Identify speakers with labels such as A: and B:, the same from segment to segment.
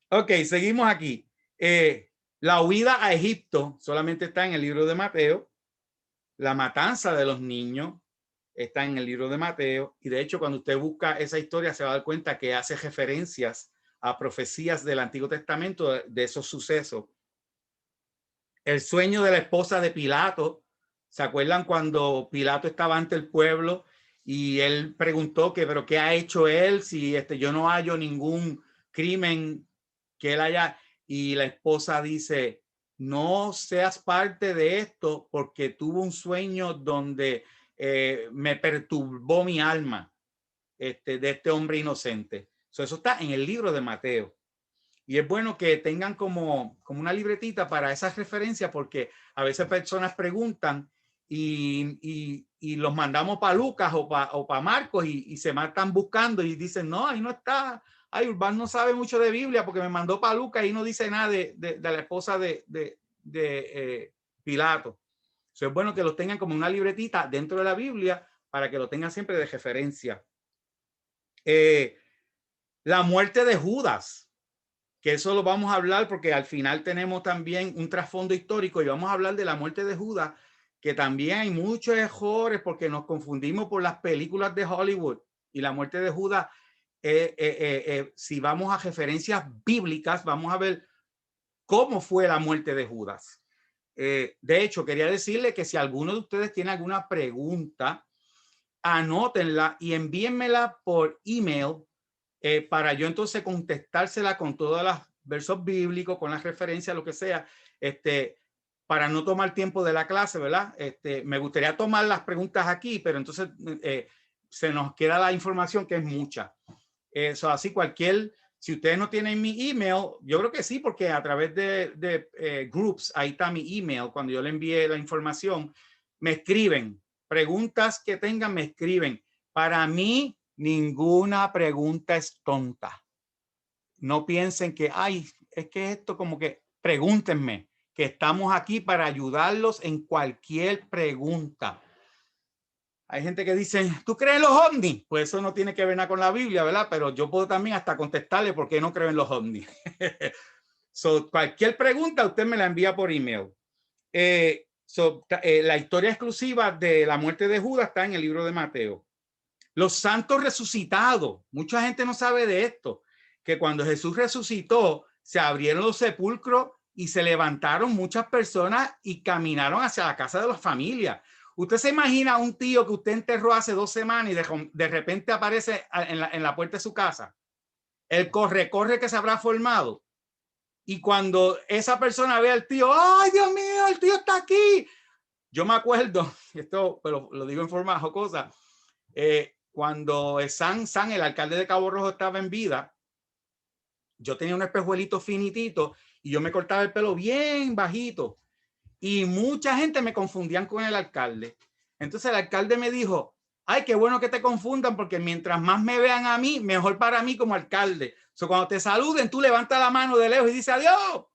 A: Ok, seguimos aquí. La huida a Egipto solamente está en el libro de Mateo. La matanza de los niños está en el libro de Mateo. Y de hecho, cuando usted busca esa historia, se va a dar cuenta que hace referencias a profecías del Antiguo Testamento de esos sucesos. El sueño de la esposa de Pilato. ¿Se acuerdan cuando Pilato estaba ante el pueblo y él preguntó que, pero qué ha hecho él si yo no hallo ningún crimen que él haya? Y la esposa dice, no seas parte de esto porque tuvo un sueño donde me perturbó mi alma de este hombre inocente. Eso está en el libro de Mateo. Y es bueno que tengan como una libretita para esas referencias, porque a veces personas preguntan y los mandamos para Lucas o para Marcos y se matan buscando y dicen, no, ahí no está. Ay, Urbán no sabe mucho de Biblia porque me mandó para Lucas y no dice nada de la esposa de Pilato. Es bueno que los tengan como una libretita dentro de la Biblia para que lo tengan siempre de referencia. La muerte de Judas, que eso lo vamos a hablar porque al final tenemos también un trasfondo histórico y vamos a hablar de la muerte de Judas, que también hay muchos errores porque nos confundimos por las películas de Hollywood y la muerte de Judas. Si vamos a referencias bíblicas, vamos a ver cómo fue la muerte de Judas. De hecho, quería decirle que si alguno de ustedes tiene alguna pregunta, anótenla y envíenmela por email para yo entonces contestársela con todos los versos bíblicos, con las referencias, lo que sea, para no tomar tiempo de la clase, ¿verdad? Me gustaría tomar las preguntas aquí, pero entonces se nos queda la información que es mucha. Así si ustedes no tienen mi email, yo creo que sí, porque a través de groups, ahí está mi email, cuando yo le envíe la información, me escriben, preguntas que tengan, me escriben. Para mí, ninguna pregunta es tonta. No piensen que, ay, es que esto como que, pregúntenme, que estamos aquí para ayudarlos en cualquier pregunta. Hay gente que dice, ¿tú crees en los ovnis? Pues eso no tiene que ver nada con la Biblia, ¿verdad? Pero yo puedo también hasta contestarle por qué no creo en los ovnis. Cualquier pregunta usted me la envía por email. La historia exclusiva de la muerte de Judas está en el libro de Mateo. Los santos resucitados. Mucha gente no sabe de esto, que cuando Jesús resucitó, se abrieron los sepulcros y se levantaron muchas personas y caminaron hacia la casa de las familias. Usted se imagina un tío que usted enterró hace 2 semanas y de repente aparece en la puerta de su casa. El corre que se habrá formado. Y cuando esa persona ve al tío, ¡ay, Dios mío, el tío está aquí! Yo me acuerdo, esto pero lo digo en forma jocosa, cuando San, el alcalde de Cabo Rojo, estaba en vida, yo tenía un espejuelito finitito y yo me cortaba el pelo bien bajito y mucha gente me confundían con el alcalde. Entonces el alcalde me dijo, ay, qué bueno que te confundan porque mientras más me vean a mí, mejor para mí como alcalde. Cuando te saluden, tú levantas la mano de lejos y dices adiós.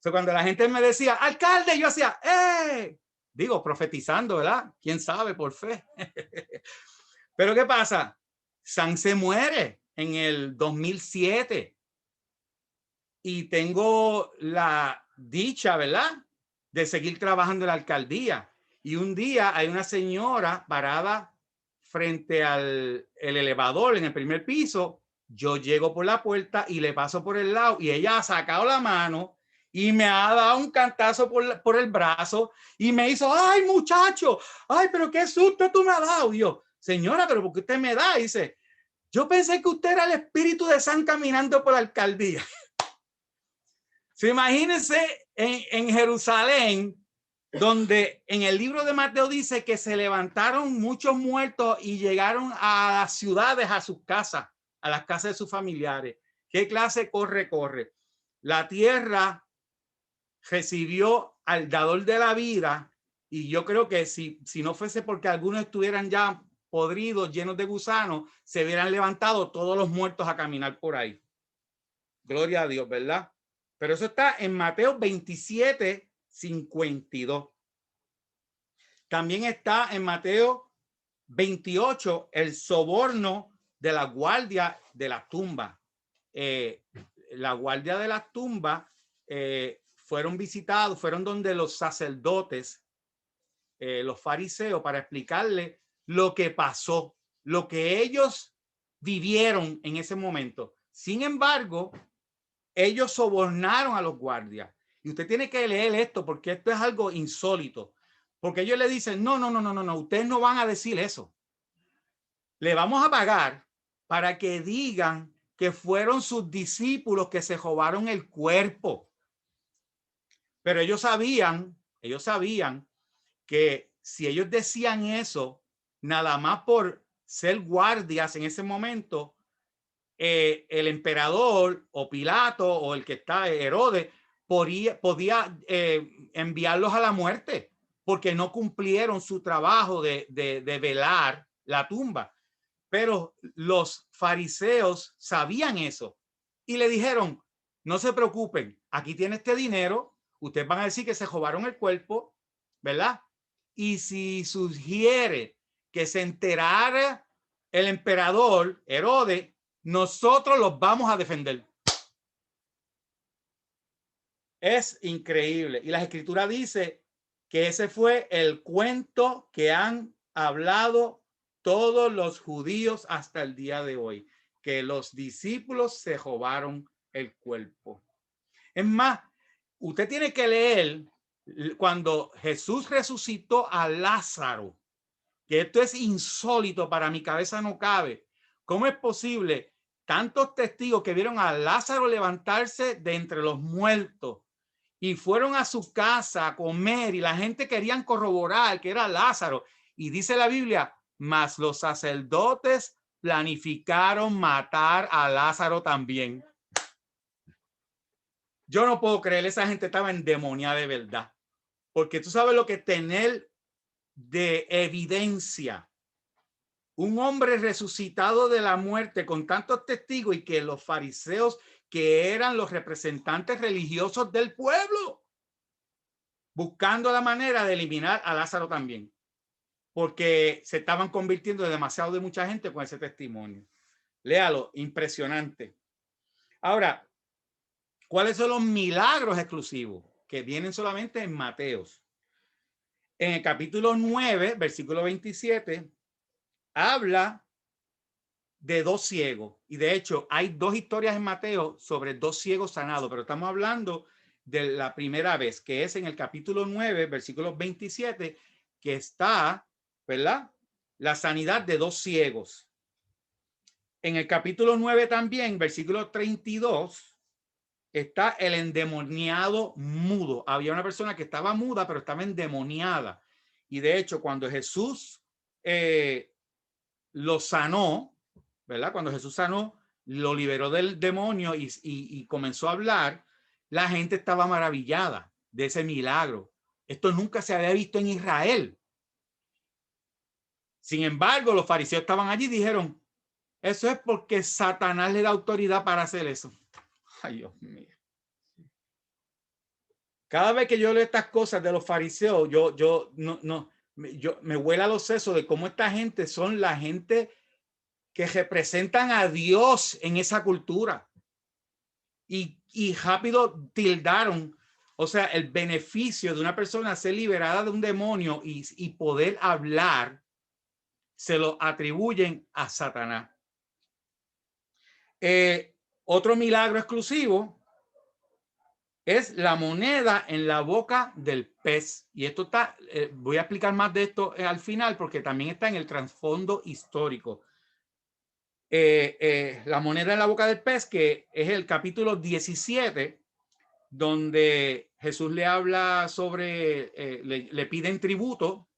A: Cuando la gente me decía, alcalde, yo hacía, ¡eh! Digo, profetizando, ¿verdad? ¿Quién sabe por fe? Pero ¿qué pasa? San se muere en el 2007 y tengo la dicha, ¿verdad?, de seguir trabajando en la alcaldía. Y un día hay una señora parada frente al elevador en el primer piso. Yo llego por la puerta y le paso por el lado y ella ha sacado la mano y me ha dado un cantazo por el brazo y me hizo, ay, muchacho, ay, pero qué susto tú me has dado. Y yo, señora, pero ¿por qué usted me da? Y dice, yo pensé que usted era el espíritu de San caminando por la alcaldía. Imagínense en Jerusalén, donde en el libro de Mateo dice que se levantaron muchos muertos y llegaron a las ciudades, a sus casas, a las casas de sus familiares. ¿Qué clase corre? La tierra recibió al dador de la vida y yo creo que si no fuese porque algunos estuvieran ya podridos, llenos de gusanos, se hubieran levantado todos los muertos a caminar por ahí. Gloria a Dios, ¿verdad? Pero eso está en Mateo 27, 52. También está en Mateo 28, el soborno de la guardia de la tumba. la guardia de las tumbas fueron visitados, fueron donde los sacerdotes, los fariseos, para explicarle lo que pasó, lo que ellos vivieron en ese momento. Sin embargo, ellos sobornaron a los guardias. Y usted tiene que leer esto porque esto es algo insólito. Porque ellos le dicen, no, ustedes no van a decir eso. Le vamos a pagar para que digan que fueron sus discípulos que se robaron el cuerpo. Pero ellos sabían que si ellos decían eso, nada más por ser guardias en ese momento, el emperador o Pilato o el que está Herodes podía enviarlos a la muerte porque no cumplieron su trabajo de velar la tumba. Pero los fariseos sabían eso y le dijeron, no se preocupen, aquí tiene este dinero, ustedes van a decir que se robaron el cuerpo, ¿verdad? Y si sugiere que se enterara el emperador Herodes, nosotros los vamos a defender. Es increíble. Y la escritura dice que ese fue el cuento que han hablado todos los judíos hasta el día de hoy, que los discípulos se robaron el cuerpo. Es más, usted tiene que leer cuando Jesús resucitó a Lázaro, que esto es insólito, para mi cabeza no cabe. ¿Cómo es posible? Tantos testigos que vieron a Lázaro levantarse de entre los muertos y fueron a su casa a comer y la gente querían corroborar que era Lázaro. Y dice la Biblia, mas los sacerdotes planificaron matar a Lázaro también. Yo no puedo creer, esa gente estaba endemoniada de verdad. Porque tú sabes lo que tener de evidencia un hombre resucitado de la muerte con tantos testigos y que los fariseos, que eran los representantes religiosos del pueblo, buscando la manera de eliminar a Lázaro también, porque se estaban convirtiendo demasiado de mucha gente con ese testimonio. Léalo, impresionante. Ahora, ¿cuáles son los milagros exclusivos que vienen solamente en Mateos? En el capítulo 9, versículo 27, habla de dos ciegos. Y de hecho, hay dos historias en Mateo sobre dos ciegos sanados, pero estamos hablando de la primera vez, que es en el capítulo 9, versículo 27, que está, ¿verdad?, la sanidad de dos ciegos. En el capítulo 9 también, versículo 32, está el endemoniado mudo. Había una persona que estaba muda, pero estaba endemoniada. Y de hecho, cuando Jesús lo sanó, ¿verdad? Cuando Jesús sanó, lo liberó del demonio y comenzó a hablar, la gente estaba maravillada de ese milagro. Esto nunca se había visto en Israel. Sin embargo, los fariseos estaban allí y dijeron, eso es porque Satanás le da autoridad para hacer eso. Ay, Dios mío. Cada vez que yo leo estas cosas de los fariseos, yo me vuela los sesos de cómo esta gente son la gente que representan a Dios en esa cultura. Y rápido tildaron, o sea, el beneficio de una persona ser liberada de un demonio y poder hablar, se lo atribuyen a Satanás. Otro milagro exclusivo es la moneda en la boca del pez. Y esto está, voy a explicar más de esto al final porque también está en el trasfondo histórico. La moneda en la boca del pez, que es el capítulo 17, donde Jesús le habla sobre, le piden tributo,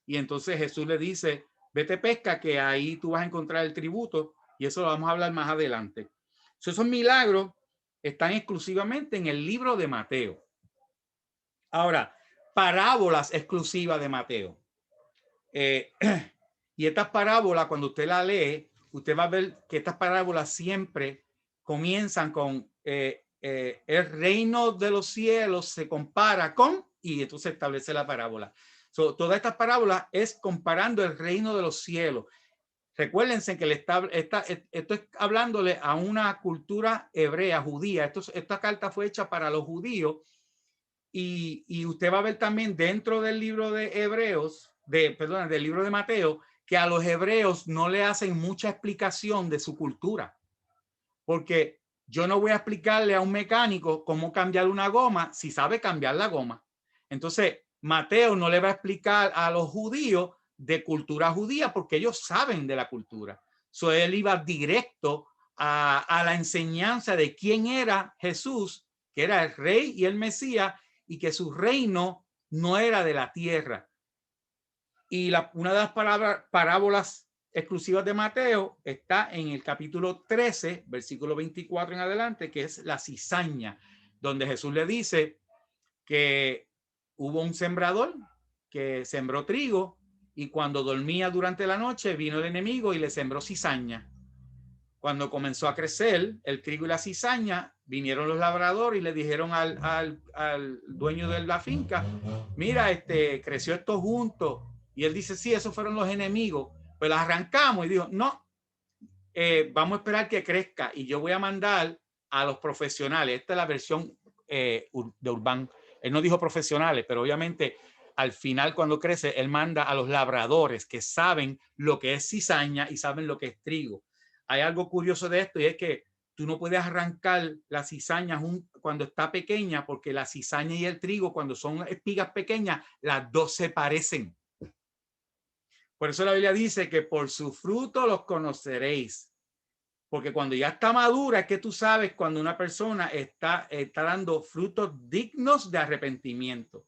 A: y entonces Jesús le dice, vete pesca, que ahí tú vas a encontrar el tributo, y eso lo vamos a hablar más adelante. Esos milagros están exclusivamente en el libro de Mateo. Ahora, parábolas exclusivas de Mateo. Y estas parábolas, cuando usted la lee, usted va a ver que estas parábolas siempre comienzan con el reino de los cielos se compara con, y entonces establece la parábola. Todas estas parábolas es comparando el reino de los cielos. Recuérdense que esto es hablándole a una cultura hebrea, judía. Esta carta fue hecha para los judíos. Y usted va a ver también dentro del libro de Hebreos, del libro de Mateo, que a los hebreos no le hacen mucha explicación de su cultura. Porque yo no voy a explicarle a un mecánico cómo cambiar una goma si sabe cambiar la goma. Entonces, Mateo no le va a explicar a los judíos de cultura judía porque ellos saben de la cultura. So, él iba directo a la enseñanza de quién era Jesús, que era el rey y el Mesías, y que su reino no era de la tierra. Y una de las parábolas exclusivas de Mateo está en el capítulo 13, versículo 24 en adelante, que es la cizaña, donde Jesús le dice que hubo un sembrador que sembró trigo y cuando dormía durante la noche vino el enemigo y le sembró cizaña. Cuando comenzó a crecer el trigo y la cizaña, vinieron los labradores y le dijeron al dueño de la finca, mira, creció esto junto. Y él dice, sí, esos fueron los enemigos. Pues las arrancamos y dijo, no, vamos a esperar que crezca y yo voy a mandar a los profesionales. Esta es la versión de Urbán. Él no dijo profesionales, pero obviamente al final cuando crece, él manda a los labradores que saben lo que es cizaña y saben lo que es trigo. Hay algo curioso de esto y es que tú no puedes arrancar la cizaña cuando está pequeña porque la cizaña y el trigo cuando son espigas pequeñas, las dos se parecen. Por eso la Biblia dice que por su fruto los conoceréis. Porque cuando ya está madura es que tú sabes cuando una persona está dando frutos dignos de arrepentimiento.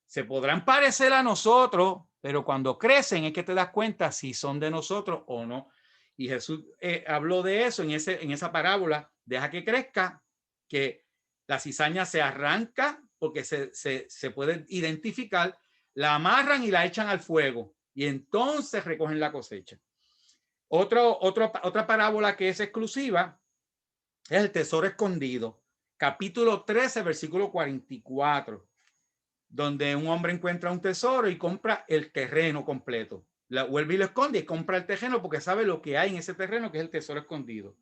A: Se podrán parecer a nosotros, pero cuando crecen es que te das cuenta si son de nosotros o no. Y Jesús habló de eso en esa parábola. Deja que crezca, que la cizaña se arranca porque se puede identificar, la amarran y la echan al fuego y entonces recogen la cosecha. Otra parábola que es exclusiva es el tesoro escondido, capítulo 13, versículo 44, donde un hombre encuentra un tesoro y compra el terreno completo. Vuelve y lo esconde y compra el terreno porque sabe lo que hay en ese terreno, que es el tesoro escondido.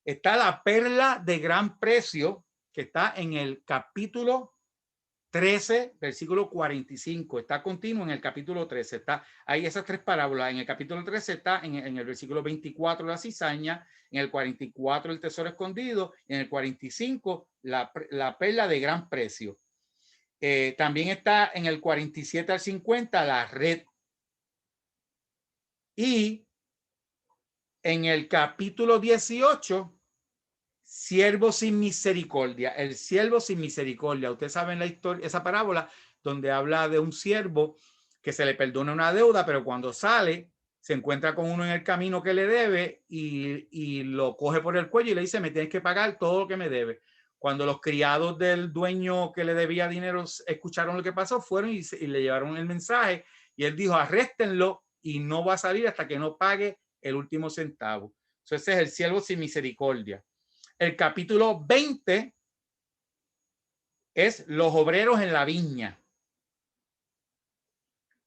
A: Está la perla de gran precio, que está en el capítulo 13, versículo 45, está continuo en el capítulo 13, está ahí esas tres parábolas. En el capítulo 13 está en el versículo 24 la cizaña, en el 44 el tesoro escondido, y en el 45 la perla de gran precio. También está en el 47 al 50 la red. Y en el capítulo 18, siervo sin misericordia, el siervo sin misericordia. Ustedes saben la historia, esa parábola donde habla de un siervo que se le perdona una deuda, pero cuando sale se encuentra con uno en el camino que le debe y lo coge por el cuello y le dice, me tienes que pagar todo lo que me debe. Cuando los criados del dueño que le debía dinero escucharon lo que pasó, fueron y le llevaron el mensaje y él dijo, arréstenlo y no va a salir hasta que no pague el último centavo. Entonces ese es el siervo sin misericordia. El capítulo 20 es los obreros en la viña,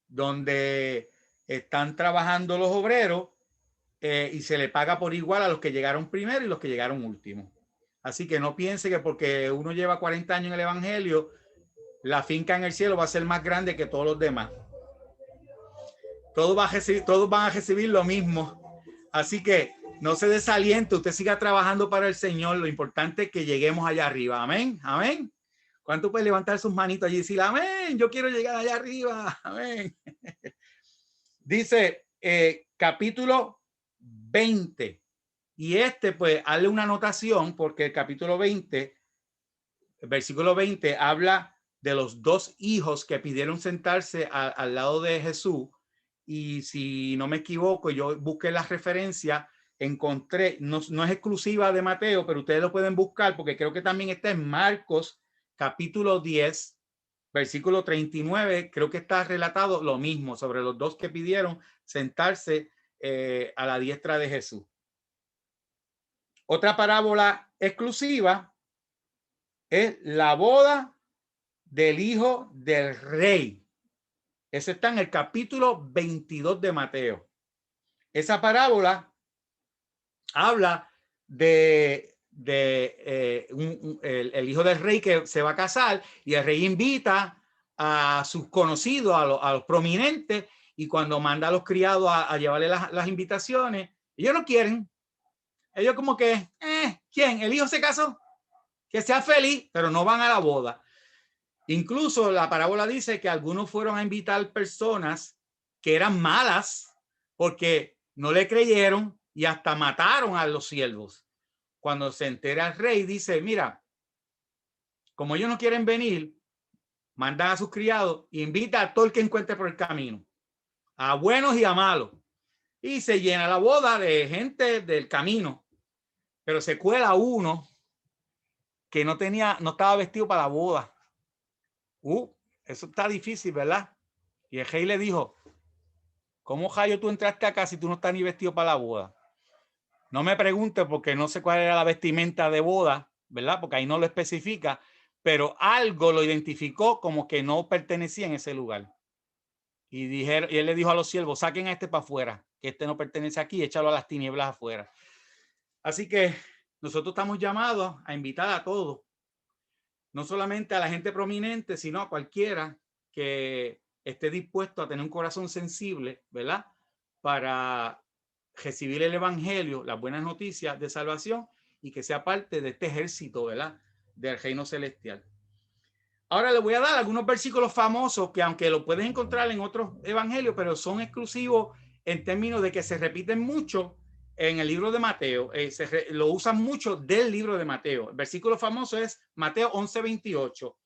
A: donde están trabajando los obreros y se le paga por igual a los que llegaron primero y los que llegaron último. Así que no piense que porque uno lleva 40 años en el evangelio, la finca en el cielo va a ser más grande que todos los demás. Todos van a recibir lo mismo. Así que no se desaliente, usted siga trabajando para el Señor. Lo importante es que lleguemos allá arriba. Amén, amén. ¿Cuánto puede levantar sus manitos allí y decir, amén, yo quiero llegar allá arriba? Amén. Dice capítulo 20. Y pues, hazle una anotación porque el capítulo 20, el versículo 20, habla de los dos hijos que pidieron sentarse al lado de Jesús. Y si no me equivoco, yo busqué las referencias, encontré, no es exclusiva de Mateo, pero ustedes lo pueden buscar porque creo que también está en Marcos capítulo 10, versículo 39, creo que está relatado lo mismo sobre los dos que pidieron sentarse a la diestra de Jesús. Otra parábola exclusiva es la boda del hijo del rey. Ese está en el capítulo 22 de Mateo. esa parábola habla de el hijo del rey que se va a casar y el rey invita a sus conocidos, a los prominentes, y cuando manda a los criados a llevarle las invitaciones, ellos no quieren. Ellos como que, ¿quién? ¿El hijo se casó? Que sea feliz, pero no van a la boda. Incluso la parábola dice que algunos fueron a invitar personas que eran malas porque no le creyeron y hasta mataron a los siervos. Cuando se entera el rey, dice, mira, como ellos no quieren venir, manda a sus criados e invita a todo el que encuentre por el camino, a buenos y a malos. Y se llena la boda de gente del camino, pero se cuela uno que no estaba vestido para la boda. Eso está difícil, ¿verdad? Y el rey le dijo, ¿cómo rayo tú entraste acá si tú no estás ni vestido para la boda? No me pregunte porque no sé cuál era la vestimenta de boda, ¿verdad? Porque ahí no lo especifica, pero algo lo identificó como que no pertenecía en ese lugar. Y él le dijo a los siervos, saquen a este para afuera, que este no pertenece aquí, échalo a las tinieblas afuera. Así que nosotros estamos llamados a invitar a todos, no solamente a la gente prominente, sino a cualquiera que esté dispuesto a tener un corazón sensible, ¿verdad? Para recibir el evangelio, las buenas noticias de salvación y que sea parte de este ejército, ¿verdad? Del reino celestial. Ahora les voy a dar algunos versículos famosos que aunque lo puedes encontrar en otros evangelios, pero son exclusivos en términos de que se repiten mucho en el libro de Mateo. Lo usan mucho del libro de Mateo. El versículo famoso es Mateo 11:28,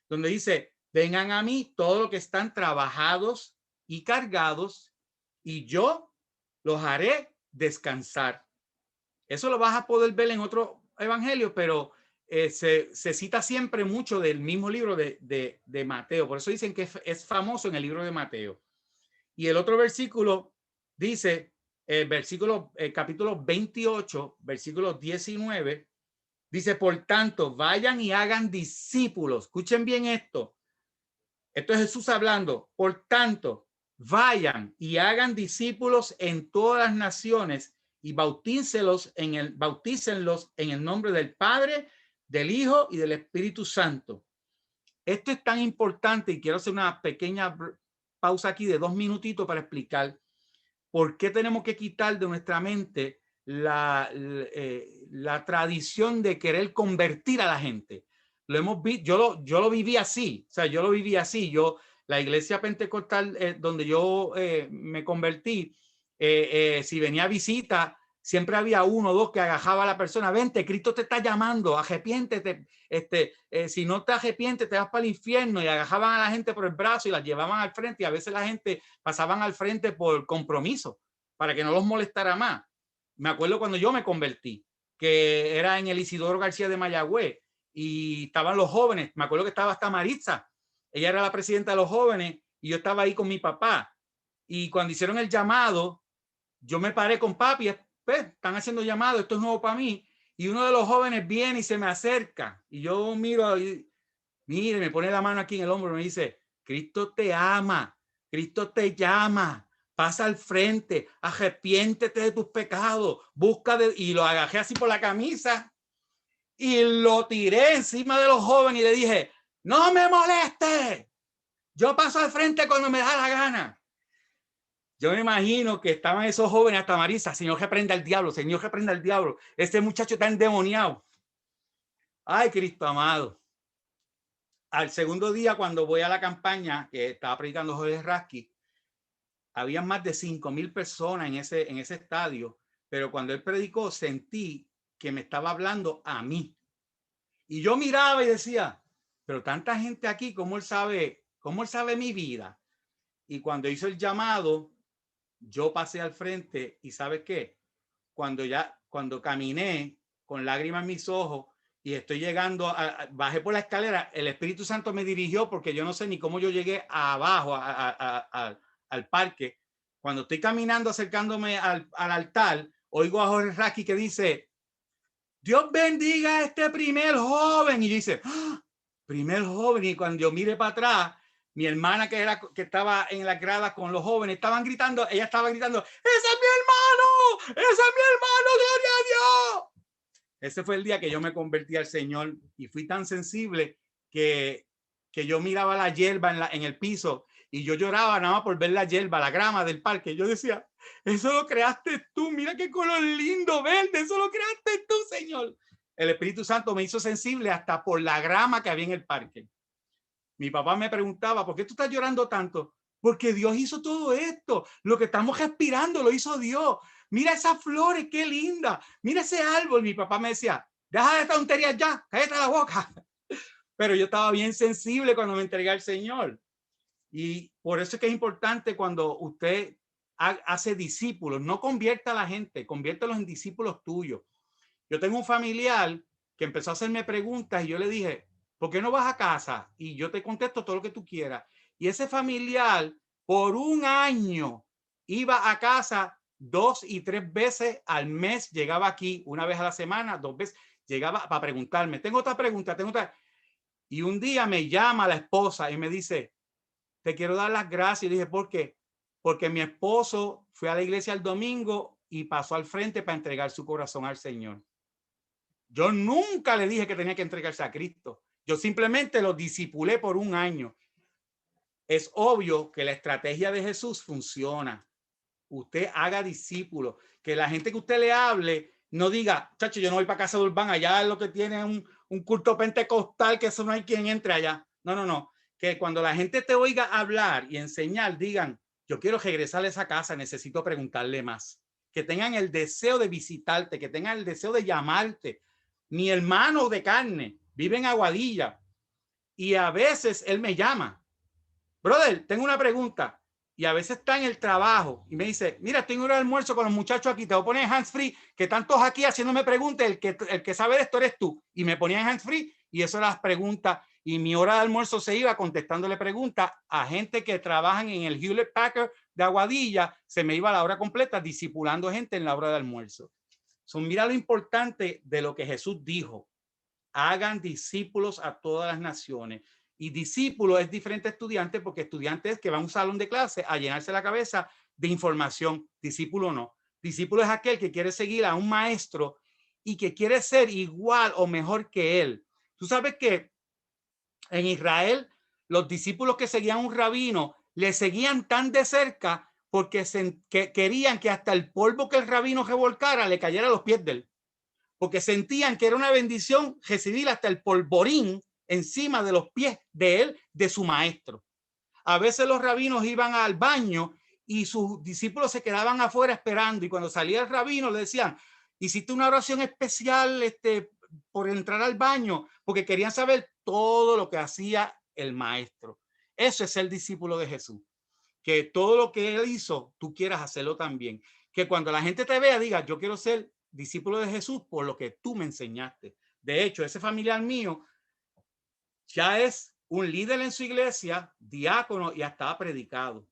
A: donde dice, vengan a mí todos los que están trabajados y cargados y yo los haré descansar. Eso lo vas a poder ver en otro evangelio, pero se cita siempre mucho del mismo libro de Mateo. Por eso dicen que es famoso en el libro de Mateo. Y el otro versículo dice, capítulo 28, versículo 19, dice, por tanto, vayan y hagan discípulos. Escuchen bien esto. Esto es Jesús hablando. Por tanto, vayan y hagan discípulos en todas las naciones y bautícenlos en el nombre del Padre, del Hijo y del Espíritu Santo. Esto es tan importante y quiero hacer una pequeña pausa aquí de 2 minutitos para explicar por qué tenemos que quitar de nuestra mente la tradición de querer convertir a la gente. Lo hemos visto, yo lo viví así, o sea, yo lo viví así. La iglesia pentecostal donde yo me convertí, si venía a visita, siempre había uno o dos que agajaba a la persona, vente, Cristo te está llamando, arrepiéntete, si no te arrepientes te vas para el infierno, y agajaban a la gente por el brazo y la llevaban al frente, y a veces la gente pasaban al frente por compromiso, para que no los molestara más. Me acuerdo cuando yo me convertí, que era en el Isidoro García de Mayagüez, y estaban los jóvenes, me acuerdo que estaba hasta Maritza, ella era la presidenta de los jóvenes, y yo estaba ahí con mi papá, y cuando hicieron el llamado, yo me paré con papi, pues, están haciendo llamado, esto es nuevo para mí, y uno de los jóvenes viene y se me acerca, y yo miro, y mire, me pone la mano aquí en el hombro y me dice, Cristo te ama, Cristo te llama, pasa al frente, arrepiéntete de tus pecados, y lo agajé así por la camisa y lo tiré encima de los jóvenes y le dije, no me moleste, yo paso al frente cuando me da la gana. Yo me imagino que estaban esos jóvenes hasta Marisa, Señor, reprenda al diablo, Señor, reprenda al diablo, este muchacho está endemoniado. Ay, Cristo amado. Al segundo día, cuando voy a la campaña que estaba predicando Jorge Rasky, había más de 5,000 personas en ese estadio, pero cuando él predicó sentí que me estaba hablando a mí. Y yo miraba y decía, pero tanta gente aquí, ¿cómo él sabe mi vida? Y cuando hizo el llamado, yo pasé al frente y ¿sabes qué? Cuando caminé con lágrimas en mis ojos y estoy llegando, bajé por la escalera, el Espíritu Santo me dirigió porque yo no sé ni cómo yo llegué abajo al parque. Cuando estoy caminando acercándome al altar, oigo a Jorge Rasky que dice, Dios bendiga a este primer joven. Y dice, ¡ah! Primer joven. Y cuando yo mire para atrás, Mi hermana que estaba en la grada con los jóvenes, estaban gritando, ella estaba gritando, ¡ese es mi hermano! ¡Ese es mi hermano! ¡Gloria a Dios! Ese fue el día que yo me convertí al Señor y fui tan sensible que yo miraba la hierba en el piso y yo lloraba nada más por ver la hierba, la grama del parque. Yo decía, eso lo creaste tú, mira qué color lindo, verde, eso lo creaste tú, Señor. El Espíritu Santo me hizo sensible hasta por la grama que había en el parque. Mi papá me preguntaba, ¿por qué tú estás llorando tanto? Porque Dios hizo todo esto. Lo que estamos respirando lo hizo Dios. Mira esas flores, qué linda. Mira ese árbol. Mi papá me decía, deja de tonterías ya, cállate la boca. Pero yo estaba bien sensible cuando me entregué al Señor. Y por eso es que es importante cuando usted hace discípulos, no convierta a la gente, conviértelos en discípulos tuyos. Yo tengo un familiar que empezó a hacerme preguntas y yo le dije, ¿por qué no vas a casa? Y yo te contesto todo lo que tú quieras. Y ese familiar por un año iba a casa 2 y 3 veces al mes, llegaba aquí una vez a la semana, 2 veces, llegaba para preguntarme, tengo otra pregunta, tengo otra. Y un día me llama la esposa y me dice, te quiero dar las gracias. Y dije, ¿por qué? Porque mi esposo fue a la iglesia el domingo y pasó al frente para entregar su corazón al Señor. Yo nunca le dije que tenía que entregarse a Cristo. Yo simplemente lo discipulé por un año. Es obvio que la estrategia de Jesús funciona. Usted haga discípulos. Que la gente que usted le hable no diga, chacho, yo no voy para casa de Urbán, allá es lo que tiene un culto pentecostal, que eso no hay quien entre allá. No, no, no. Que cuando la gente te oiga hablar y enseñar, digan, yo quiero regresar a esa casa, necesito preguntarle más. Que tengan el deseo de visitarte, que tengan el deseo de llamarte. Mi hermano de carne vive en Aguadilla y a veces él me llama. Brother, tengo una pregunta. Y a veces está en el trabajo y me dice, mira, estoy en hora de almuerzo con los muchachos aquí, te voy a poner en hands free, que tantos aquí haciéndome preguntas, el que sabe de esto eres tú. Y me ponía en hands free y eso las preguntas. Y mi hora de almuerzo se iba contestándole preguntas a gente que trabajan en el Hewlett Packard de Aguadilla. Se me iba la hora completa discipulando gente en la hora de almuerzo. Mira lo importante de lo que Jesús dijo. Hagan discípulos a todas las naciones. Y discípulo es diferente a estudiante, porque estudiante es que va a un salón de clase a llenarse la cabeza de información. Discípulo no. Discípulo es aquel que quiere seguir a un maestro y que quiere ser igual o mejor que él. Tú sabes que en Israel los discípulos que seguían un rabino le seguían tan de cerca porque querían que hasta el polvo que el rabino revolcara le cayera a los pies de él, porque sentían que era una bendición recibir hasta el polvorín encima de los pies de él, de su maestro. A veces los rabinos iban al baño y sus discípulos se quedaban afuera esperando, y cuando salía el rabino le decían, hiciste una oración especial por entrar al baño, porque querían saber todo lo que hacía el maestro. Eso es el discípulo de Jesús, que todo lo que él hizo, tú quieras hacerlo también. Que cuando la gente te vea, diga, yo quiero ser discípulo de Jesús por lo que tú me enseñaste. De hecho, ese familiar mío ya es un líder en su iglesia, diácono, y hasta ha predicado.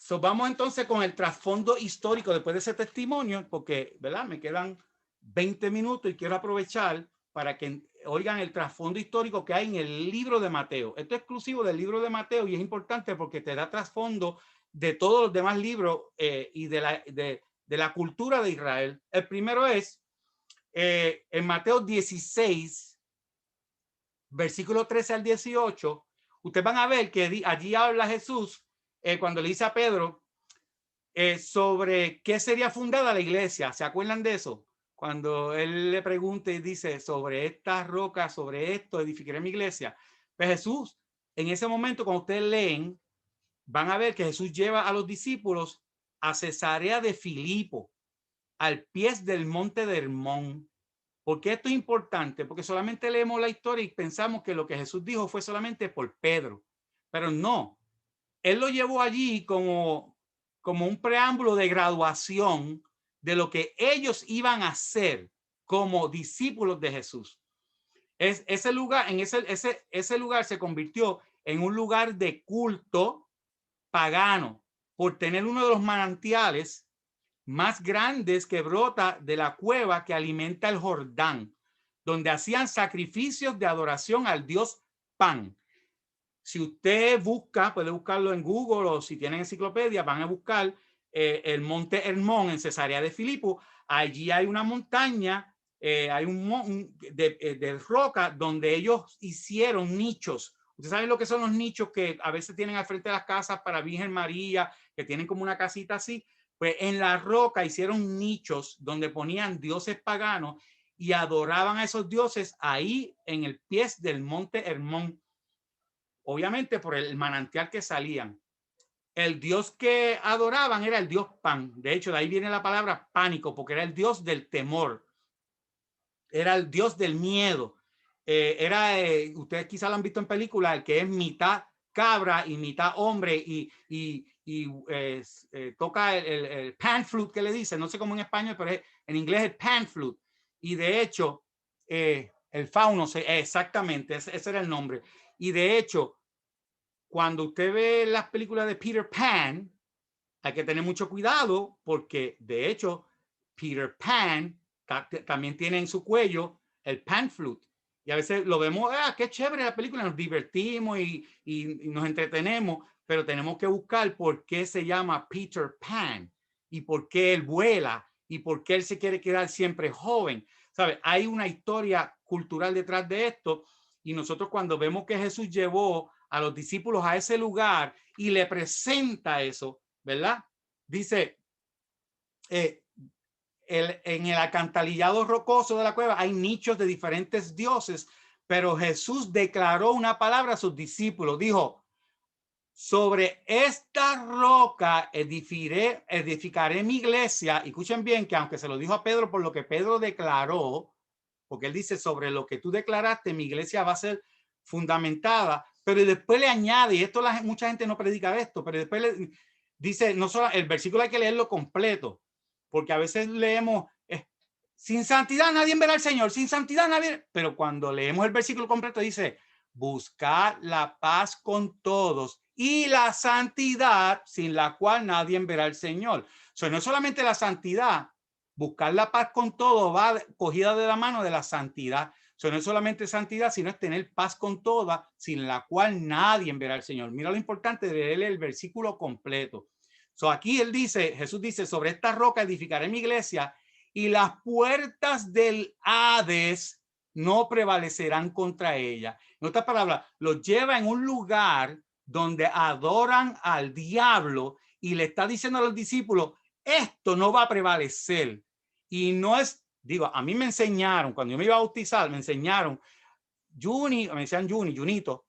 A: Vamos entonces con el trasfondo histórico después de ese testimonio, porque, ¿verdad? Me quedan 20 minutos y quiero aprovechar para que oigan el trasfondo histórico que hay en el libro de Mateo. Esto es exclusivo del libro de Mateo y es importante porque te da trasfondo de todos los demás libros y de la cultura de Israel. El primero es en Mateo 16, versículo 13 al 18. Ustedes van a ver que allí habla Jesús cuando le dice a Pedro sobre qué sería fundada la iglesia. ¿Se acuerdan de eso? Cuando él le pregunta y dice, sobre estas rocas, sobre esto, edificaré mi iglesia. Pues Jesús, en ese momento, cuando ustedes leen, van a ver que Jesús lleva a los discípulos a Cesarea de Filipo, al pie del monte de Hermón. ¿Por qué esto es importante? Porque solamente leemos la historia y pensamos que lo que Jesús dijo fue solamente por Pedro. Pero no, él lo llevó allí como un preámbulo de graduación de lo que ellos iban a hacer como discípulos de Jesús. Ese lugar se convirtió en un lugar de culto pagano por tener uno de los manantiales más grandes que brota de la cueva que alimenta el Jordán, donde hacían sacrificios de adoración al dios Pan. si usted busca, puede buscarlo en Google o si tienen enciclopedia, van a buscar el Monte Hermón en Cesarea de Filipo. Allí hay una montaña, hay de roca donde ellos hicieron nichos. ¿Ustedes saben lo que son los nichos que a veces tienen al frente de las casas para Virgen María, que tienen como una casita así? Pues en la roca hicieron nichos donde ponían dioses paganos y adoraban a esos dioses ahí en el pie del Monte Hermón. Obviamente por el manantial que salían. El dios que adoraban era el dios Pan. De hecho, de ahí viene la palabra pánico, porque era el dios del temor. Era el dios del miedo. Ustedes quizás lo han visto en películas, el que es mitad cabra y mitad hombre y toca el pan flute que le dicen, no sé cómo en español, pero en inglés es pan flute. Y de hecho, el fauno, exactamente, ese era el nombre. Y de hecho, cuando usted ve las películas de Peter Pan, hay que tener mucho cuidado porque de hecho Peter Pan también tiene en su cuello el pan flute. Y a veces lo vemos, qué chévere la película, nos divertimos y nos entretenemos, pero tenemos que buscar por qué se llama Peter Pan y por qué él vuela y por qué él se quiere quedar siempre joven. ¿Sabe? Hay una historia cultural detrás de esto y nosotros cuando vemos que Jesús llevó a los discípulos a ese lugar y le presenta eso, ¿verdad? Dice, en el alcantarillado rocoso de la cueva hay nichos de diferentes dioses, pero Jesús declaró una palabra a sus discípulos. Dijo, sobre esta roca edificaré mi iglesia. Y escuchen bien que aunque se lo dijo a Pedro por lo que Pedro declaró, porque él dice, sobre lo que tú declaraste, mi iglesia va a ser fundamentada, pero después le añade, y esto mucha gente no predica esto, pero después le dice, no solo el versículo hay que leerlo completo, porque a veces leemos, sin santidad nadie verá al Señor, sin santidad nadie, pero cuando leemos el versículo completo dice, buscar la paz con todos y la santidad sin la cual nadie verá al Señor. So, no es solamente la santidad, buscar la paz con todo va cogida de la mano de la santidad. So, no es solamente santidad, sino es tener paz con toda, sin la cual nadie verá al Señor. Mira lo importante de leer el versículo completo. So, aquí él dice, Jesús dice, sobre esta roca edificaré mi iglesia y las puertas del Hades no prevalecerán contra ella. En otras palabras, los lleva en un lugar donde adoran al diablo y le está diciendo a los discípulos, esto no va a prevalecer. Y no es, digo, a mí me enseñaron, cuando yo me iba a bautizar, me enseñaron, me decían Junito,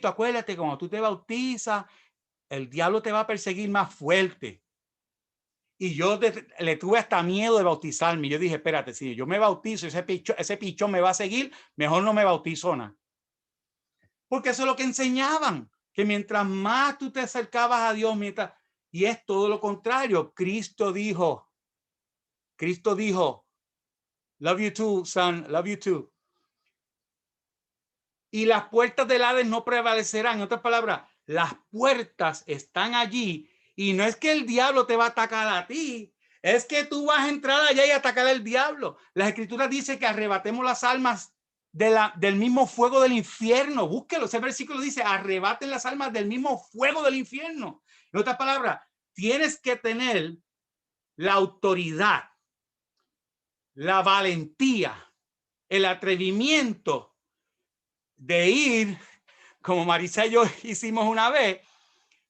A: acuérdate, cuando tú te bautizas, el diablo te va a perseguir más fuerte. Y yo le tuve hasta miedo de bautizarme. Yo dije, espérate, si yo me bautizo, ese pichón me va a seguir, mejor no me bautizo nada. Porque eso es lo que enseñaban, que mientras más tú te acercabas a Dios, y es todo lo contrario. Cristo dijo, love you too, son, love you too. Y las puertas del Hades no prevalecerán. En otras palabras, las puertas están allí y no es que el diablo te va a atacar a ti, es que tú vas a entrar allá y atacar al diablo. Las escrituras dicen que arrebatemos las almas del mismo fuego del infierno. Búsquelo, ese versículo dice, arrebaten las almas del mismo fuego del infierno. En otras palabras, tienes que tener la autoridad, la valentía, el atrevimiento de ir, como Marisa y yo hicimos una vez,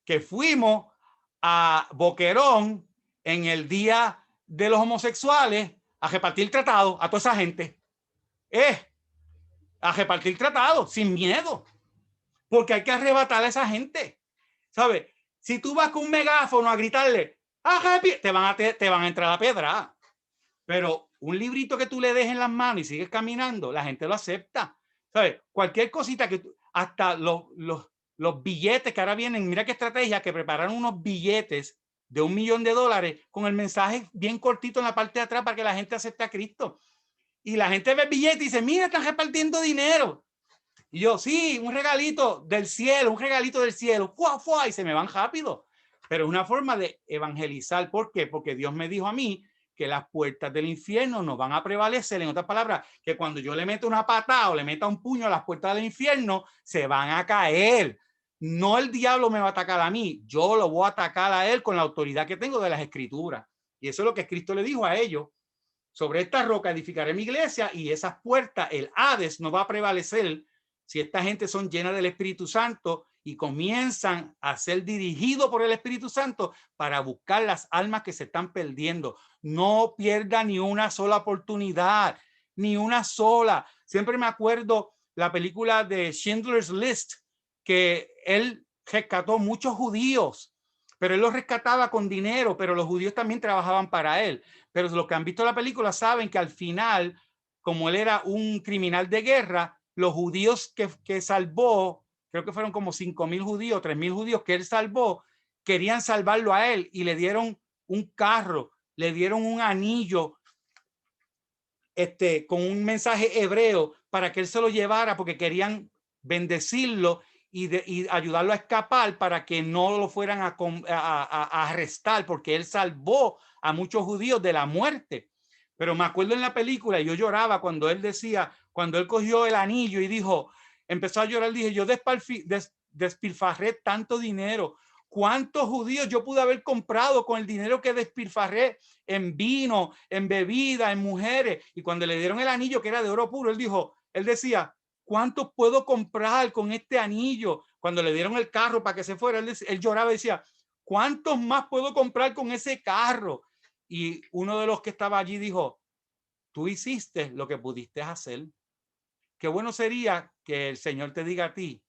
A: que fuimos a Boquerón en el día de los homosexuales a repartir tratados a toda esa gente. A repartir tratados sin miedo, porque hay que arrebatar a esa gente. ¿Sabes? Si tú vas con un megáfono a gritarle, te van a entrar a piedra. Pero un librito que tú le dejes en las manos y sigues caminando, la gente lo acepta. ¿Sabes? Cualquier cosita que hasta los billetes que ahora vienen, mira qué estrategia, que prepararon unos billetes de $1 millón con el mensaje bien cortito en la parte de atrás para que la gente acepte a Cristo. Y la gente ve el billete y dice, mira, están repartiendo dinero. Y yo, sí, un regalito del cielo, ¡fua, fua! Y se me van rápido. Pero es una forma de evangelizar. ¿Por qué? Porque Dios me dijo a mí que las puertas del infierno no van a prevalecer. En otras palabras, que cuando yo le meto una patada o le meta un puño a las puertas del infierno, se van a caer. no el diablo me va a atacar a mí, yo lo voy a atacar a él con la autoridad que tengo de las escrituras. Y eso es lo que Cristo le dijo a ellos. Sobre esta roca edificaré mi iglesia y esas puertas, el Hades, no va a prevalecer si esta gente son llenas del Espíritu Santo y comienzan a ser dirigidos por el Espíritu Santo para buscar las almas que se están perdiendo. No pierda ni una sola oportunidad, ni una sola. Siempre me acuerdo la película de Schindler's List, que él rescató muchos judíos, pero él los rescataba con dinero, pero los judíos también trabajaban para él. Pero los que han visto la película saben que al final, como él era un criminal de guerra, los judíos que salvó, creo que fueron como 5,000 judíos, 3,000 judíos que él salvó, querían salvarlo a él y le dieron un carro, le dieron un anillo con un mensaje hebreo para que él se lo llevara porque querían bendecirlo y ayudarlo a escapar para que no lo fueran a arrestar, porque él salvó a muchos judíos de la muerte. Pero me acuerdo en la película, yo lloraba cuando él decía, cuando él cogió el anillo y dijo, empezó a llorar, dije, yo despilfarré tanto dinero. ¿Cuántos judíos yo pude haber comprado con el dinero que despilfarré en vino, en bebida, en mujeres? Y cuando le dieron el anillo que era de oro puro, él decía, ¿cuántos puedo comprar con este anillo? Cuando le dieron el carro para que se fuera, él lloraba y decía, ¿cuántos más puedo comprar con ese carro? Y uno de los que estaba allí dijo, tú hiciste lo que pudiste hacer. Qué bueno sería que el Señor te diga a ti,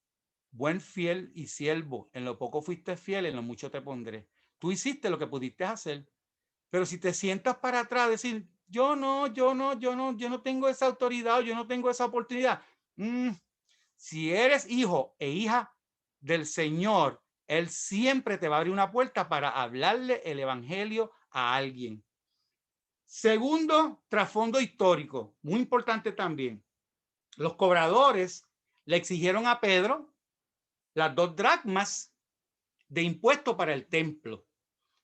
A: buen fiel y siervo, en lo poco fuiste fiel, en lo mucho te pondré. Tú hiciste lo que pudiste hacer, pero si te sientas para atrás, decir, yo no tengo esa autoridad, yo no tengo esa oportunidad. Si eres hijo e hija del Señor, Él siempre te va a abrir una puerta para hablarle el evangelio a alguien. Segundo, trasfondo histórico, muy importante también. Los cobradores le exigieron a Pedro las 2 dracmas de impuesto para el templo.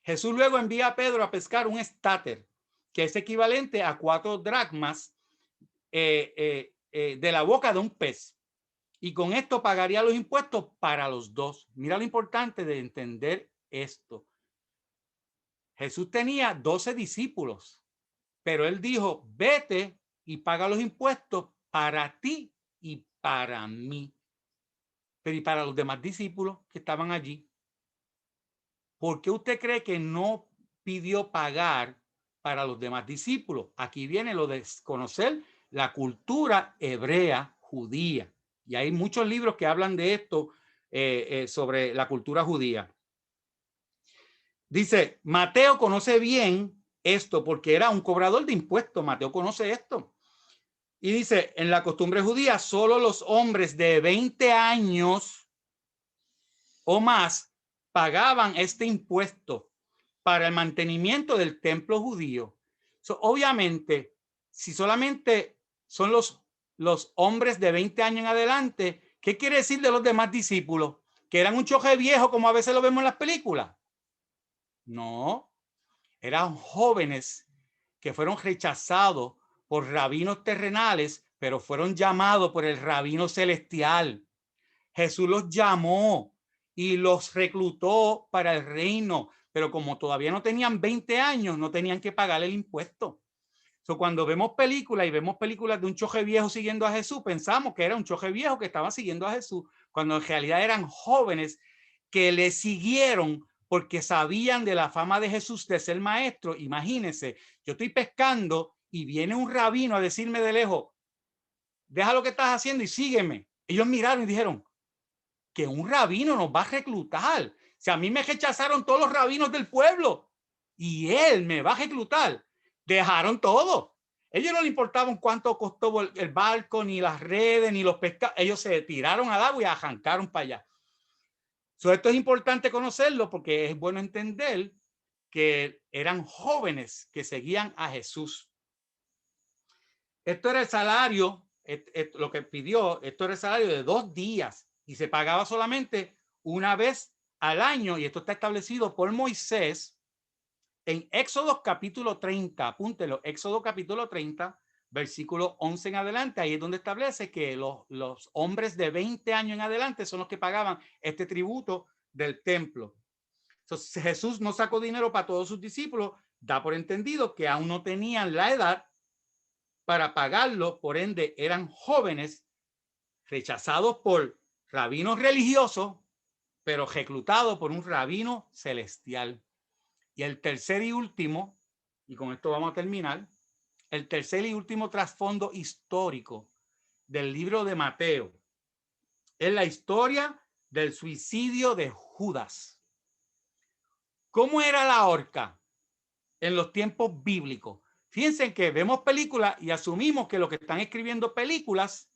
A: Jesús luego envía a Pedro a pescar un estáter, que es equivalente a 4 dracmas de la boca de un pez. Y con esto pagaría los impuestos para los dos. Mira lo importante de entender esto. Jesús tenía 12 discípulos, pero él dijo, vete y paga los impuestos para ti y para mí. Pero y para los demás discípulos que estaban allí, ¿por qué usted cree que no pidió pagar para los demás discípulos? Aquí viene lo de conocer la cultura hebrea judía. Y hay muchos libros que hablan de esto sobre la cultura judía. Dice, Mateo conoce bien esto porque era un cobrador de impuestos. Mateo conoce esto. Y dice, en la costumbre judía, solo los hombres de 20 años o más pagaban este impuesto para el mantenimiento del templo judío. Obviamente, si solamente son los hombres de 20 años en adelante, ¿qué quiere decir de los demás discípulos? ¿Que eran un choje viejo como a veces lo vemos en las películas? No, eran jóvenes que fueron rechazados por rabinos terrenales, pero fueron llamados por el rabino celestial. Jesús los llamó y los reclutó para el reino, pero como todavía no tenían 20 años, no tenían que pagar el impuesto. Cuando vemos películas y vemos películas de un choje viejo siguiendo a Jesús, pensamos que era un choje viejo que estaba siguiendo a Jesús, cuando en realidad eran jóvenes que le siguieron porque sabían de la fama de Jesús de ser maestro. Imagínense, yo estoy pescando y viene un rabino a decirme de lejos, deja lo que estás haciendo y sígueme. Ellos miraron y dijeron, que un rabino nos va a reclutar. Si a mí me rechazaron todos los rabinos del pueblo y él me va a reclutar, dejaron todo. Ellos no le importaban cuánto costó el barco, ni las redes, ni los pescados. Ellos se tiraron al agua y arrancaron para allá. Esto es importante conocerlo porque es bueno entender que eran jóvenes que seguían a Jesús. Esto era el salario, lo que pidió, esto era el salario de 2 días y se pagaba solamente una vez al año, y esto está establecido por Moisés en Éxodo capítulo 30, apúntelo, Éxodo capítulo 30, versículo 11 en adelante, ahí es donde establece que los hombres de 20 años en adelante son los que pagaban este tributo del templo. Entonces Jesús no sacó dinero para todos sus discípulos, da por entendido que aún no tenían la edad para pagarlo, por ende eran jóvenes rechazados por rabinos religiosos, pero reclutados por un rabino celestial. Y el tercer y último, y con esto vamos a terminar, el tercer y último trasfondo histórico del libro de Mateo es la historia del suicidio de Judas. ¿Cómo era la horca en los tiempos bíblicos? Fíjense que vemos películas y asumimos que los que están escribiendo películas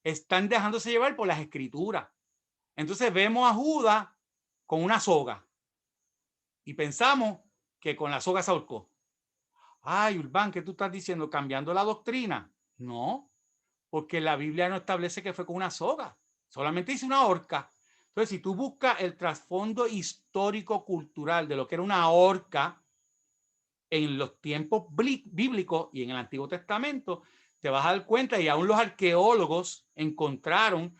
A: están dejándose llevar por las escrituras. Entonces vemos a Judas con una soga y pensamos que con la soga se ahorcó. Ay, Urbán, ¿qué tú estás diciendo? ¿Cambiando la doctrina? No, porque la Biblia no establece que fue con una soga, solamente dice una horca. Entonces, si tú buscas el trasfondo histórico-cultural de lo que era una horca en los tiempos bíblicos y en el Antiguo Testamento, te vas a dar cuenta, y aún los arqueólogos encontraron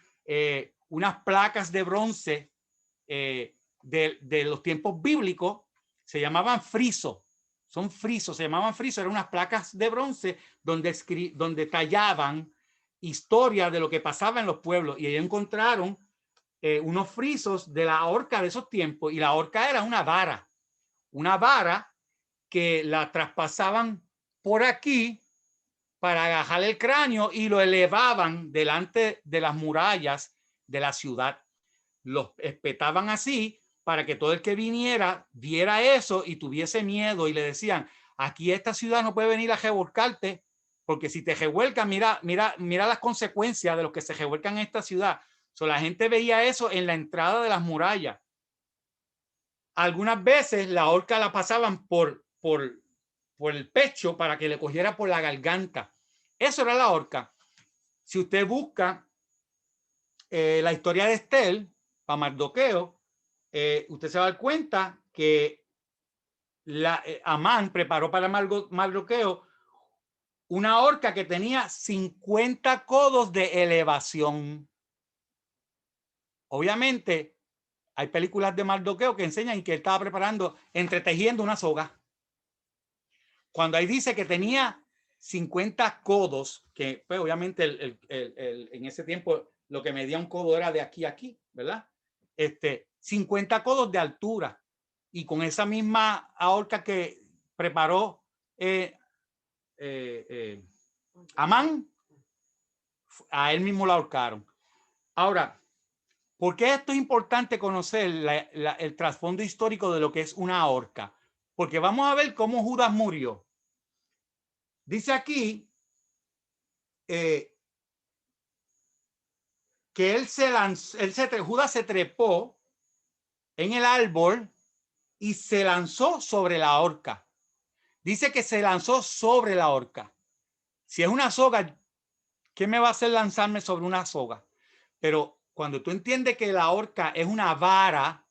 A: unas placas de bronce de los tiempos bíblicos, se llamaban frisos. Son frisos, se llamaban frisos, eran unas placas de bronce donde tallaban historia de lo que pasaba en los pueblos, y ellos encontraron unos frisos de la horca de esos tiempos, y la horca era una vara que la traspasaban por aquí para agajar el cráneo y lo elevaban delante de las murallas de la ciudad. Los espetaban así para que todo el que viniera viera eso y tuviese miedo, y le decían: aquí esta ciudad no puede venir a revolcarte, porque si te revuelcan, mira las consecuencias de los que se revuelcan en esta ciudad. La gente veía eso en la entrada de las murallas. Algunas veces la horca la pasaban por el pecho para que le cogiera por la garganta. Eso era la horca. Si usted busca la historia de Estel para Mardoqueo, usted se va a dar cuenta que Amán preparó para Mardoqueo una horca que tenía 50 codos de elevación. Obviamente, hay películas de Mardoqueo que enseñan que él estaba preparando, entretejiendo una soga. Cuando ahí dice que tenía 50 codos, que pues, obviamente en ese tiempo lo que medía un codo era de aquí a aquí, ¿verdad? 50 codos de altura. Y con esa misma horca que preparó Amán, a él mismo la ahorcaron. Ahora, ¿por qué esto es importante conocer el trasfondo histórico de lo que es una horca? Porque vamos a ver cómo Judas murió. Dice aquí que Judas se trepó en el árbol y se lanzó sobre la horca. Dice que se lanzó sobre la horca. Si es una soga, ¿qué me va a hacer lanzarme sobre una soga? Pero cuando tú entiendes que la horca es una vara,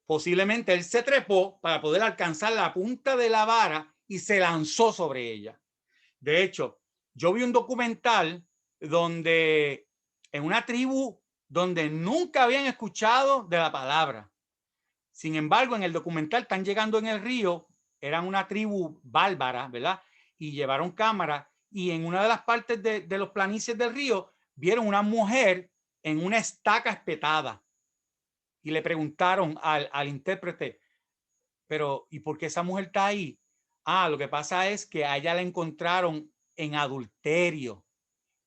A: posiblemente él se trepó para poder alcanzar la punta de la vara y se lanzó sobre ella. De hecho, yo vi un documental donde en una tribu donde nunca habían escuchado de la palabra. Sin embargo, en el documental están llegando en el río, eran una tribu bárbara, ¿verdad? Y llevaron cámara, y en una de las partes de los planicies del río vieron una mujer en una estaca espetada. Y le preguntaron al intérprete: pero ¿y por qué esa mujer está ahí? Ah, lo que pasa es que a ella la encontraron en adulterio,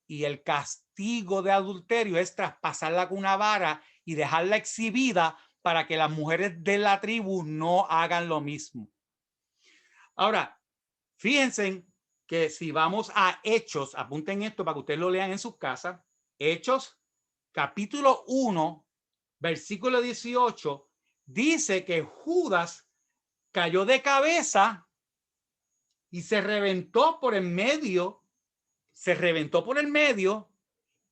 A: y el castigo de adulterio es traspasarla con una vara y dejarla exhibida para que las mujeres de la tribu no hagan lo mismo. Ahora, fíjense que si vamos a Hechos, apunten esto para que ustedes lo lean en sus casas. Hechos, capítulo 1, versículo 18, dice que Judas cayó de cabeza y se reventó por el medio,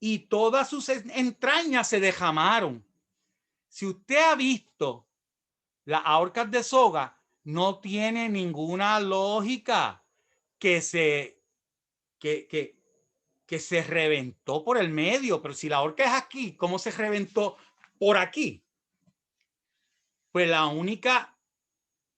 A: y todas sus entrañas se derramaron. Si usted ha visto las ahorcas de soga, no tiene ninguna lógica que se que se reventó por el medio. Pero si la horca es aquí, ¿cómo se reventó por aquí? Pues la única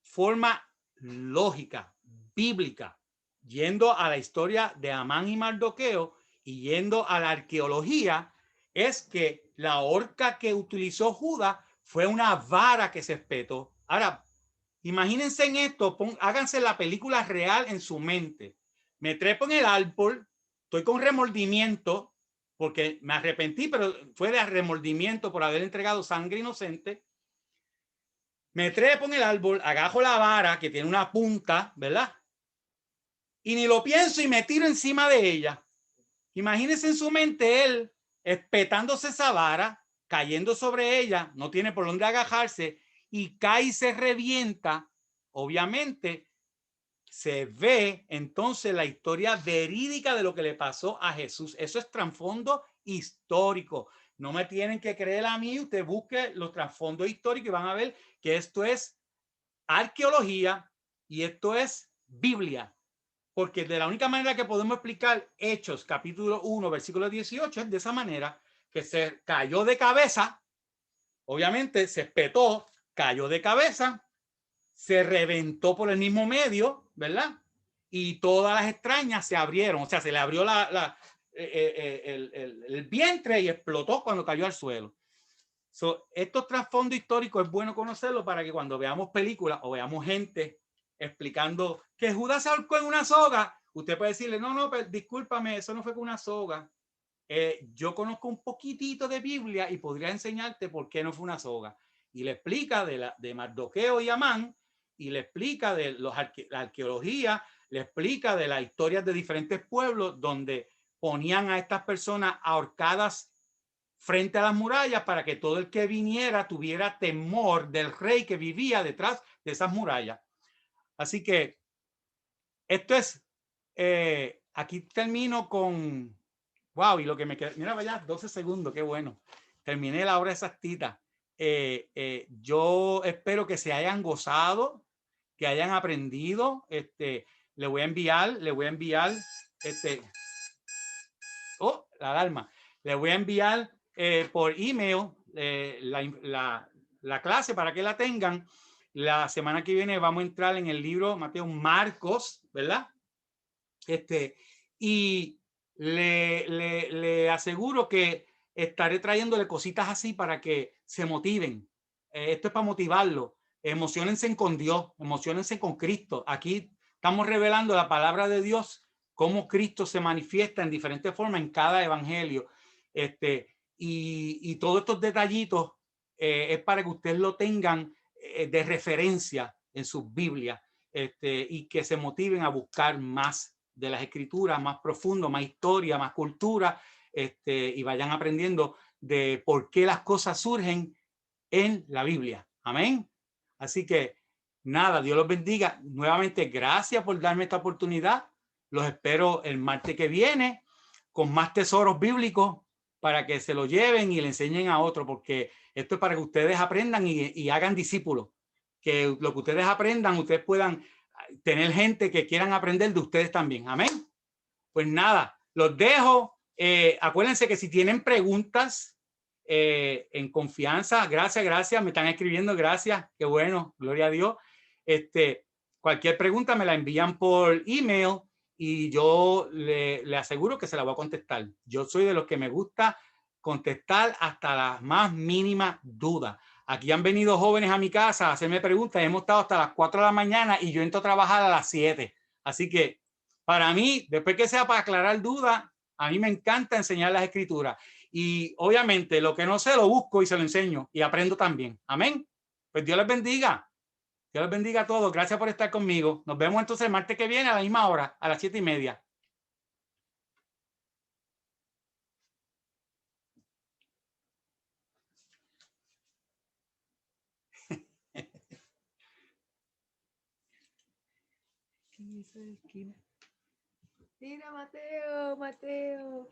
A: forma lógica, bíblica, yendo a la historia de Amán y Mardoqueo y yendo a la arqueología, es que la horca que utilizó Judas fue una vara que se espetó. Ahora, imagínense en esto, háganse la película real en su mente. Me trepo en el árbol, estoy con remordimiento, porque me arrepentí, pero fue de remordimiento por haber entregado sangre inocente. Me trepo en el árbol, agajo la vara que tiene una punta, ¿verdad? Y ni lo pienso y me tiro encima de ella. Imagínense en su mente él espetándose esa vara, cayendo sobre ella, no tiene por dónde agajarse y cae y se revienta. Obviamente se ve entonces la historia verídica de lo que le pasó a Jesús. Eso es trasfondo histórico. No me tienen que creer a mí, usted busque los trasfondos históricos y van a ver que esto es arqueología y esto es Biblia. Porque de la única manera que podemos explicar Hechos, capítulo 1, versículo 18, es de esa manera, que se cayó de cabeza, obviamente se espetó, cayó de cabeza, se reventó por el mismo medio, ¿verdad? Y todas las extrañas se abrieron, o sea, se le abrió el vientre y explotó cuando cayó al suelo. Estos trasfondos históricos es bueno conocerlo para que cuando veamos películas o veamos gente explicando que Judas se ahorcó en una soga, usted puede decirle, no, pero discúlpame, eso no fue con una soga. Yo conozco un poquitito de Biblia y podría enseñarte por qué no fue una soga. Y le explica de Mardoqueo y Amán, y le explica de la arqueología, le explica de las historias de diferentes pueblos donde ponían a estas personas ahorcadas frente a las murallas para que todo el que viniera tuviera temor del rey que vivía detrás de esas murallas. Así que esto es, aquí termino con, wow, y lo que me queda, mira, vaya, 12 segundos, qué bueno. Terminé la hora exactita. Yo espero que se hayan gozado, que hayan aprendido. Le voy a enviar, la alarma. Le voy a enviar por email la clase para que la tengan. La semana que viene vamos a entrar en el libro Mateo Marcos, ¿verdad? Y le aseguro que estaré trayéndole cositas así para que se motiven. Esto es para motivarlo. Emocionense con Dios, emocionense con Cristo. Aquí estamos revelando la palabra de Dios, cómo Cristo se manifiesta en diferentes formas en cada evangelio. Y todos estos detallitos es para que ustedes lo tengan de referencia en sus Biblias, y que se motiven a buscar más de las escrituras, más profundo, más historia, más cultura, y vayan aprendiendo de por qué las cosas surgen en la Biblia. Amén. Así que nada, Dios los bendiga. Nuevamente, gracias por darme esta oportunidad. Los espero el martes que viene con más tesoros bíblicos para que se lo lleven y le enseñen a otro, porque esto es para que ustedes aprendan y hagan discípulos. Que lo que ustedes aprendan, ustedes puedan tener gente que quieran aprender de ustedes también. Amén. Pues nada, los dejo. Acuérdense que si tienen preguntas, en confianza, gracias, me están escribiendo, gracias, qué bueno, gloria a Dios. Cualquier pregunta me la envían por email y yo le aseguro que se la voy a contestar. Yo soy de los que me gusta contestar hasta las más mínimas dudas. Aquí han venido jóvenes a mi casa a hacerme preguntas, hemos estado hasta las 4 de la mañana y yo entro a trabajar a las 7. Así que para mí, después que sea para aclarar dudas, a mí me encanta enseñar las escrituras. Y obviamente lo que no sé lo busco y se lo enseño y aprendo también. Amén. Pues Dios les bendiga. Dios les bendiga a todos. Gracias por estar conmigo. Nos vemos entonces el martes que viene a la misma hora, a las 7:30.
B: Mira, Mateo.